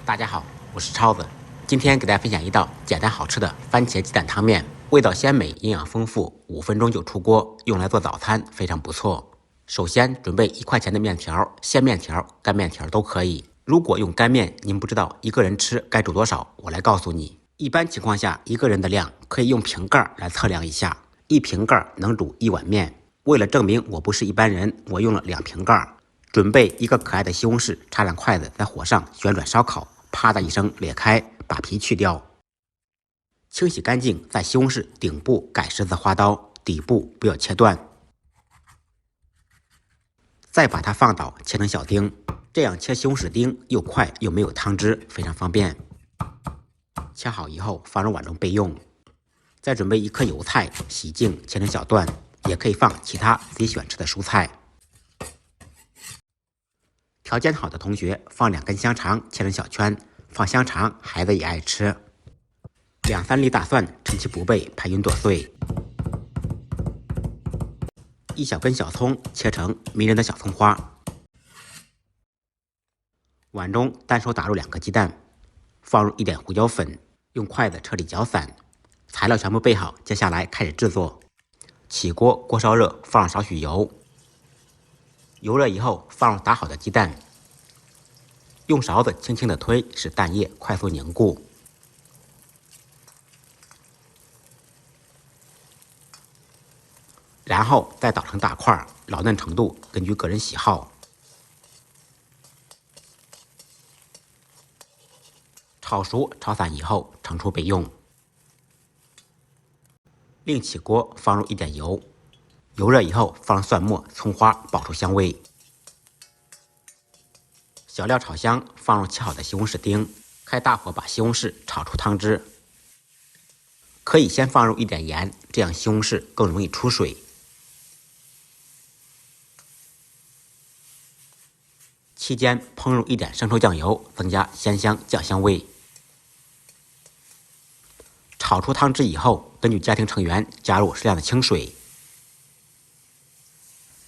大家好，我是超子，今天给大家分享一道简单好吃的番茄鸡蛋汤面，味道鲜美，营养丰富，5分钟就出锅，用来做早餐非常不错。首先准备1块钱的面条，鲜面条、干面条都可以。如果用干面，您不知道一个人吃该煮多少，我来告诉你。一般情况下，一个人的量可以用瓶盖来测量一下，1瓶盖能煮1碗面。为了证明我不是一般人，我用了2瓶盖。准备一个可爱的西红柿，插上筷子，在火上旋转烧烤，啪的一声裂开，把皮去掉，清洗干净，在西红柿顶部改十字花刀，底部不要切断，再把它放倒，切成小丁，这样切西红柿丁又快又没有汤汁，非常方便。切好以后放入碗中备用。再准备1颗油菜，洗净切成小段，也可以放其他自己喜欢吃的蔬菜。调煎好的同学放2根香肠，切成小圈，放香肠孩子也爱吃。2-3粒大蒜，趁其不备拍匀剁碎。1小根小葱，切成迷人的小葱花。碗中单手打入2个鸡蛋，放入1点胡椒粉，用筷子彻底搅散。材料全部备好，接下来开始制作。起锅，锅烧热，放上少许油。油热以后，放入打好的鸡蛋，用勺子轻轻地推，使蛋液快速凝固。然后再捣成大块，老嫩程度根据个人喜好。炒熟炒散以后，盛出备用。另起锅，放入1点油，油热以后放入蒜末、葱花，爆出香味。小料炒香，放入切好的西红柿丁，开大火把西红柿炒出汤汁。可以先放入1点盐，这样西红柿更容易出水。期间烹入1点生抽酱油，增加鲜香酱香味。炒出汤汁以后，根据家庭成员加入适量的清水，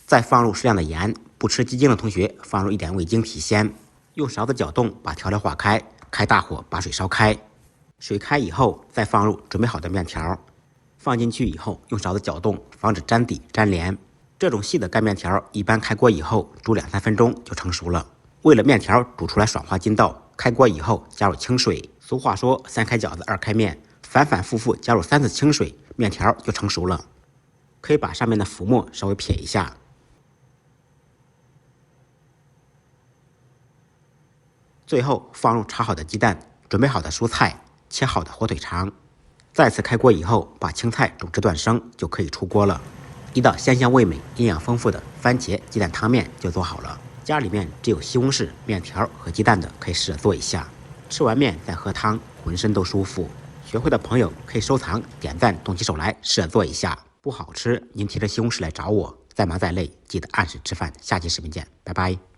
再放入适量的盐。不吃鸡精的同学放入1点味精提鲜。用勺子搅动，把调料化开，开大火把水烧开。水开以后，再放入准备好的面条，放进去以后用勺子搅动，防止粘底粘连。这种细的干面条一般开锅以后煮2-3分钟就成熟了。为了面条煮出来爽滑筋道，开锅以后加入清水。俗话说3开饺子2开面，反反复复加入3次清水，面条就成熟了。可以把上面的浮沫稍微撇一下。最后放入炒好的鸡蛋，准备好的蔬菜，切好的火腿肠。再次开锅以后，把青菜煮至断生，就可以出锅了。一道鲜香味美、营养丰富的番茄鸡蛋汤面就做好了。家里面只有西红柿、面条和鸡蛋的，可以试着做一下。吃完面再喝汤，浑身都舒服。学会的朋友可以收藏、点赞、动起手来，试着做一下。不好吃，您提着西红柿来找我。再忙再累，记得按时吃饭。下期视频见，拜拜。